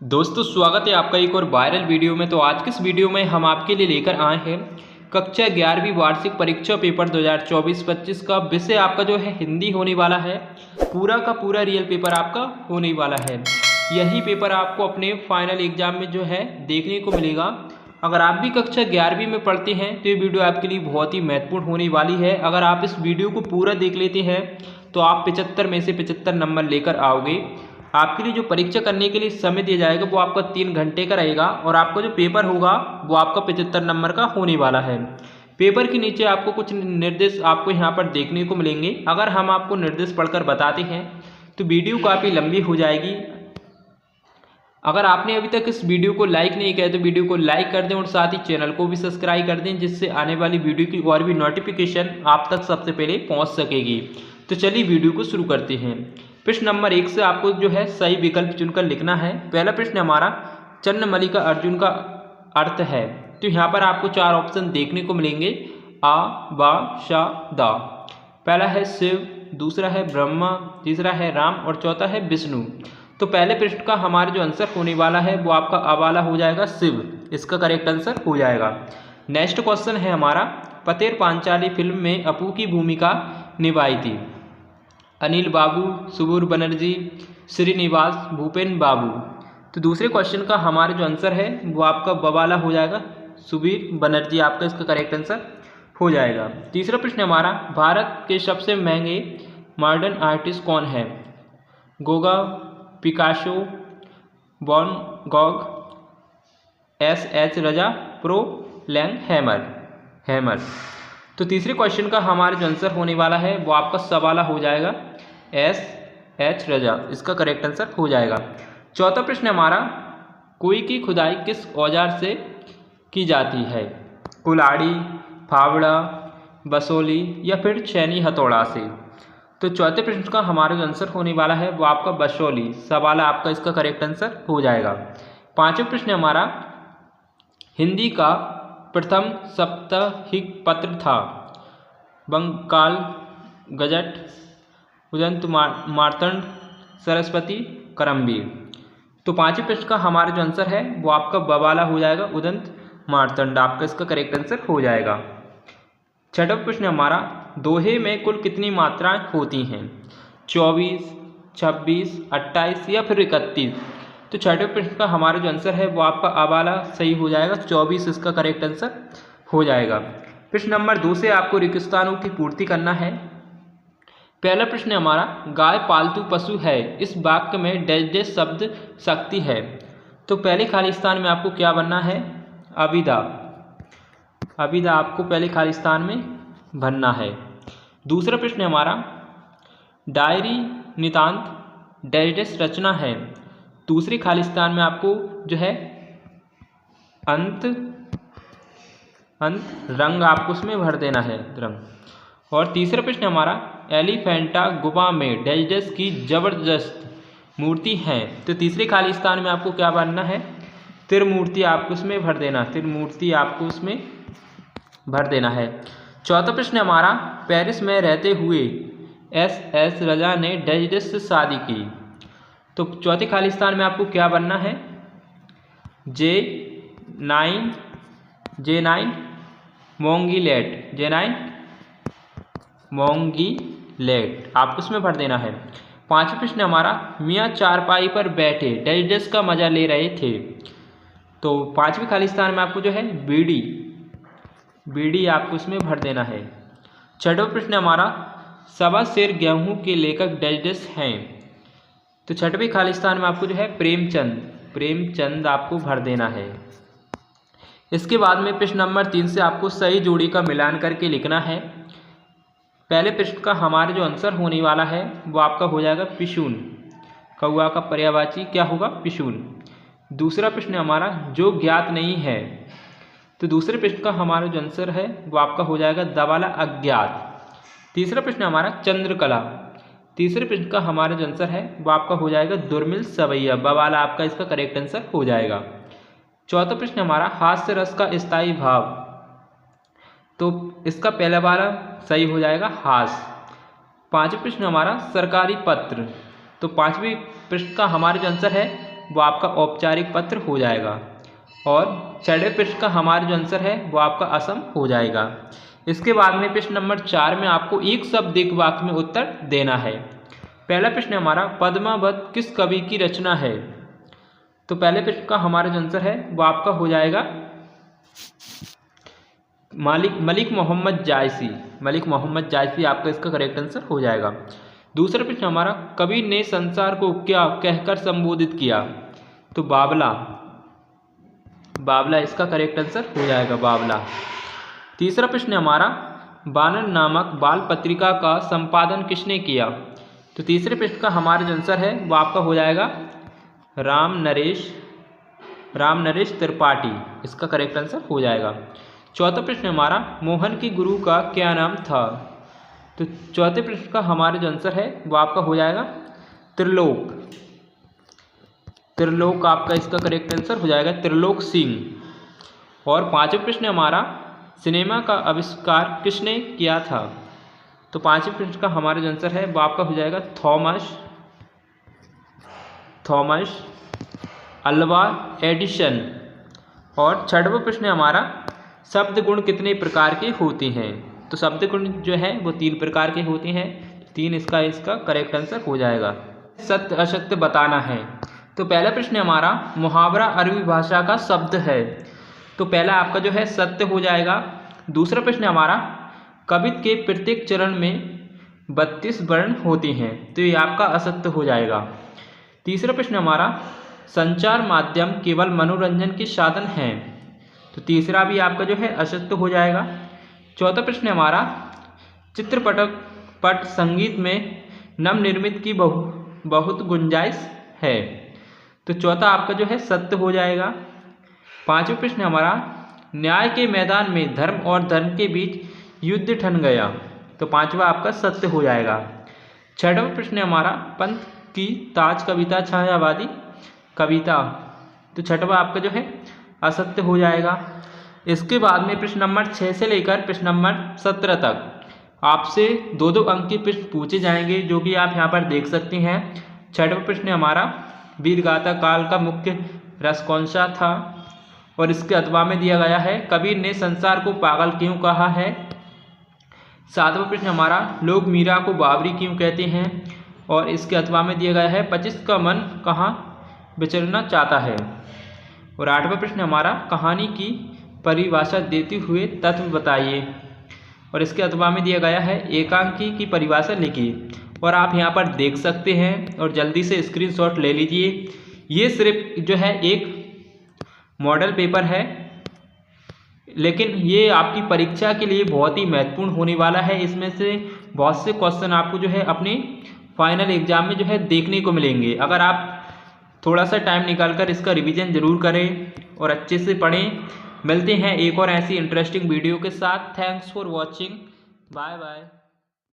दोस्तों स्वागत है आपका एक और वायरल वीडियो में। तो आज के इस वीडियो में हम आपके लिए लेकर आए हैं कक्षा 11वीं वार्षिक परीक्षा पेपर 2024-25 का विषय आपका जो है हिंदी होने वाला है। पूरा का पूरा रियल पेपर आपका होने वाला है। यही पेपर आपको अपने फाइनल एग्जाम में जो है देखने को मिलेगा। अगर आप भी कक्षा 11वीं में पढ़ते हैं तो ये वीडियो आपके लिए बहुत ही महत्वपूर्ण होने वाली है। अगर आप इस वीडियो को पूरा देख लेते हैं तो आप 75 में से 75 नंबर लेकर आओगे। आपके लिए जो परीक्षा करने के लिए समय दिया जाएगा वो आपका 3 घंटे का रहेगा और आपका जो पेपर होगा वो आपका 75 नंबर का होने वाला है। पेपर के नीचे आपको कुछ निर्देश आपको यहाँ पर देखने को मिलेंगे। अगर हम आपको निर्देश पढ़कर बताते हैं तो वीडियो काफ़ी लंबी हो जाएगी। अगर आपने अभी तक इस वीडियो को लाइक नहीं किया तो वीडियो को लाइक कर दें और साथ ही चैनल को भी सब्सक्राइब कर दें, जिससे आने वाली वीडियो की और भी नोटिफिकेशन आप तक सबसे पहले पहुँच सकेगी। तो चलिए वीडियो को शुरू करते हैं। प्रश्न नंबर 1 से आपको जो है सही विकल्प चुनकर लिखना है। पहला प्रश्न हमारा चंद्रमल्लिका अर्जुन का अर्थ है। तो यहाँ पर आपको 4 ऑप्शन देखने को मिलेंगे, आ, बा, शा, दा। पहला है शिव, दूसरा है ब्रह्मा, तीसरा है राम और चौथा है विष्णु। तो पहले प्रश्न का हमारा जो आंसर होने वाला है वो आपका आ वाला हो जाएगा शिव, इसका करेक्ट आंसर हो जाएगा। नेक्स्ट क्वेश्चन है हमारा पतेर पांचाली फिल्म में अपू की भूमिका निभाई थी। अनिल बाबू, सुबूर बनर्जी, श्रीनिवास, भूपेन बाबू। तो दूसरे क्वेश्चन का हमारा जो आंसर है वो आपका बवाला हो जाएगा, सुबीर बनर्जी आपका इसका करेक्ट आंसर हो जाएगा। तीसरा प्रश्न हमारा भारत के सबसे महंगे मॉडर्न आर्टिस्ट कौन है। गोगा, Picasso, Van, S Raza, प्रो लैंग हैमर। तो तीसरे क्वेश्चन का हमारा जो आंसर होने वाला है वो आपका सवाला हो जाएगा, एस रजा, इसका करेक्ट आंसर हो जाएगा। चौथा प्रश्न हमारा कुएं की खुदाई किस औजार से की जाती है। कुल्हाड़ी, फावड़ा, बसोली या फिर छेनी हथौड़ा से। तो चौथे प्रश्न का हमारा जो आंसर होने वाला है वो आपका बसोली, सवाला आपका इसका करेक्ट आंसर हो जाएगा। पांचवा प्रश्न हमारा हिंदी का प्रथम साप्ताहिक पत्र था। बंगाल गजट, उदंत मार्तंड, सरस्वती, करमवीर। तो पांचवें प्रश्न का हमारा जो आंसर है वो आपका बवाला हो जाएगा, उदंत मार्तंड आपका इसका करेक्ट आंसर हो जाएगा। छठा प्रश्न हमारा दोहे में कुल कितनी मात्राएं होती हैं। 24, 26, 28 या फिर 31। तो छठे प्रश्न का हमारा जो आंसर है वो आपका अवाला सही हो जाएगा, 24 इसका करेक्ट आंसर हो जाएगा। प्रश्न नंबर 2 से आपको रिक्तस्थानों की पूर्ति करना है। पहला प्रश्न हमारा गाय पालतू पशु है, इस वाक्य में डैश डैश शब्द शक्ति है। तो पहले खाली स्थान में आपको क्या बनना है, अविदा आपको पहले खाली स्थान में भरना है। दूसरा प्रश्न हमारा डायरी नितांत डैश डैश रचना है। दूसरे खाली स्थान में आपको जो है अंत रंग आपको उसमें भर देना है, रंग। और तीसरा प्रश्न हमारा एलिफेंटा गुफा में डैश डैश की जबरदस्त मूर्ति है। तो तीसरे खाली स्थान में आपको क्या भरना है, त्रिमूर्ति आपको उसमें भर देना, त्रिमूर्ति आपको उसमें भर देना है। चौथा प्रश्न हमारा पेरिस में रहते हुए एस रजा ने डैश डैश से शादी की। तो चौथे खाली स्थान में आपको क्या बनना है, J9 मोंगीलेट आपको उसमें भर देना है। पांचवा प्रश्न हमारा मियाँ चारपाई पर बैठे डैश डैश का मजा ले रहे थे। तो पांचवें खाली स्थान में आपको जो है बीड़ी आपको उसमें भर देना है। छठवा प्रश्न हमारा सवा शेर गेहूं के लेखक डैश डैश हैं। तो छठवें खाली स्थान में आपको जो है प्रेमचंद आपको भर देना है। इसके बाद में प्रश्न नंबर 3 से आपको सही जोड़ी का मिलान करके लिखना है। पहले प्रश्न का हमारा जो आंसर होने वाला है वो आपका हो जाएगा पिशून, कौआ का पर्यायवाची क्या होगा, पिशून। दूसरा प्रश्न हमारा जो ज्ञात नहीं है। तो दूसरे प्रश्न का हमारा जो आंसर है वो आपका हो जाएगा दवाला, अज्ञात। तीसरा प्रश्न हमारा चंद्रकला। तीसरे प्रश्न का हमारा जो आंसर है वो आपका हो जाएगा दुर्मिल सवैया, बवाला आपका इसका करेक्ट आंसर हो जाएगा। चौथा प्रश्न हमारा हास्य रस का स्थायी भाव। तो इसका पहला वाला सही हो जाएगा हास। पांचवा प्रश्न हमारा सरकारी पत्र। तो पांचवी प्रश्न का हमारा जो आंसर है वो आपका औपचारिक पत्र हो जाएगा। और 6वें पृष्ठ का हमारा जो आंसर है वो आपका असम हो जाएगा। इसके बाद में प्रश्न नंबर 4 में आपको एक शब्द एक वाक्य में उत्तर देना है। पहला प्रश्न हमारा पद्मावत किस कवि की रचना है? तो पहले प्रश्न का हमारा जो आंसर है वो आपका हो जाएगा मलिक मोहम्मद जायसी। मलिक मोहम्मद जायसी आपका इसका करेक्ट आंसर हो जाएगा। दूसरा प्रश्न हमारा कवि ने संसार को क्या कहकर संबोधित किया? तो बावला। बावला इसका करेक्ट आंसर हो जाएगा, बावला। तीसरा प्रश्न हमारा बानर नामक बाल पत्रिका का संपादन किसने किया? तो तीसरे प्रश्न का हमारा जो आंसर है वो आपका हो जाएगा राम नरेश त्रिपाठी, इसका करेक्ट आंसर हो जाएगा। चौथा प्रश्न हमारा मोहन की गुरु का क्या नाम था? तो चौथे प्रश्न का हमारा जो आंसर है वो आपका हो जाएगा त्रिलोक। त्रिलोक आपका इसका करेक्ट आंसर हो जाएगा त्रिलोक सिंह। और पांचवा प्रश्न हमारा सिनेमा का आविष्कार किसने किया था? तो पांचवें प्रश्न का हमारा जो आंसर है वो आपका हो जाएगा थॉमस अल्वा एडिसन। और 6वां प्रश्न हमारा शब्द गुण कितने प्रकार के होते हैं? तो शब्द गुण जो है वो 3 प्रकार के होते हैं। 3 इसका करेक्ट आंसर हो जाएगा। सत्य असत्य बताना है। तो पहला प्रश्न हमारा मुहावरा अरबी भाषा का शब्द है। तो पहला आपका जो है सत्य हो जाएगा। दूसरा प्रश्न हमारा कवित्व के प्रत्येक चरण में 32 वर्ण होते हैं, तो ये आपका असत्य हो जाएगा। तीसरा प्रश्न हमारा संचार माध्यम केवल मनोरंजन के साधन हैं, तो तीसरा भी आपका जो है असत्य हो जाएगा। चौथा प्रश्न हमारा चित्रपट संगीत में नवनिर्मित की बहुत गुंजाइश है, तो चौथा आपका जो है सत्य हो जाएगा। पांचवा प्रश्न हमारा न्याय के मैदान में धर्म और धर्म के बीच युद्ध ठन गया, तो पांचवा आपका सत्य हो जाएगा। 6वां प्रश्न हमारा पंत की ताज कविता छायावादी कविता, तो 6वां आपका जो है असत्य हो जाएगा। इसके बाद में प्रश्न नंबर 6 से लेकर प्रश्न नंबर 17 तक आपसे 2-2 अंक के प्रश्न पूछे जाएंगे, जो कि आप यहाँ पर देख सकते हैं। 6वां प्रश्न हमारा वीरगाथा काल का मुख्य रस कौन सा था? और इसके अथवा में दिया गया है कबीर ने संसार को पागल क्यों कहा है? 7वां प्रश्न हमारा लोग मीरा को बावरी क्यों कहते हैं? और इसके अथवा में दिया गया है 25 का मन कहाँ विचरना चाहता है? और 8वां प्रश्न हमारा कहानी की परिभाषा देते हुए तत्व बताइए। और इसके अथवा में दिया गया है एकांकी की परिभाषा लिखिए। और आप यहाँ पर देख सकते हैं और जल्दी से स्क्रीनशॉट ले लीजिए। ये सिर्फ जो है एक मॉडल पेपर है, लेकिन ये आपकी परीक्षा के लिए बहुत ही महत्वपूर्ण होने वाला है। इसमें से बहुत से क्वेश्चन आपको जो है अपने फाइनल एग्जाम में जो है देखने को मिलेंगे। अगर आप थोड़ा सा टाइम निकालकर इसका रिवीजन ज़रूर करें और अच्छे से पढ़ें। मिलते हैं एक और ऐसी इंटरेस्टिंग वीडियो के साथ। Thanks for watching, bye bye.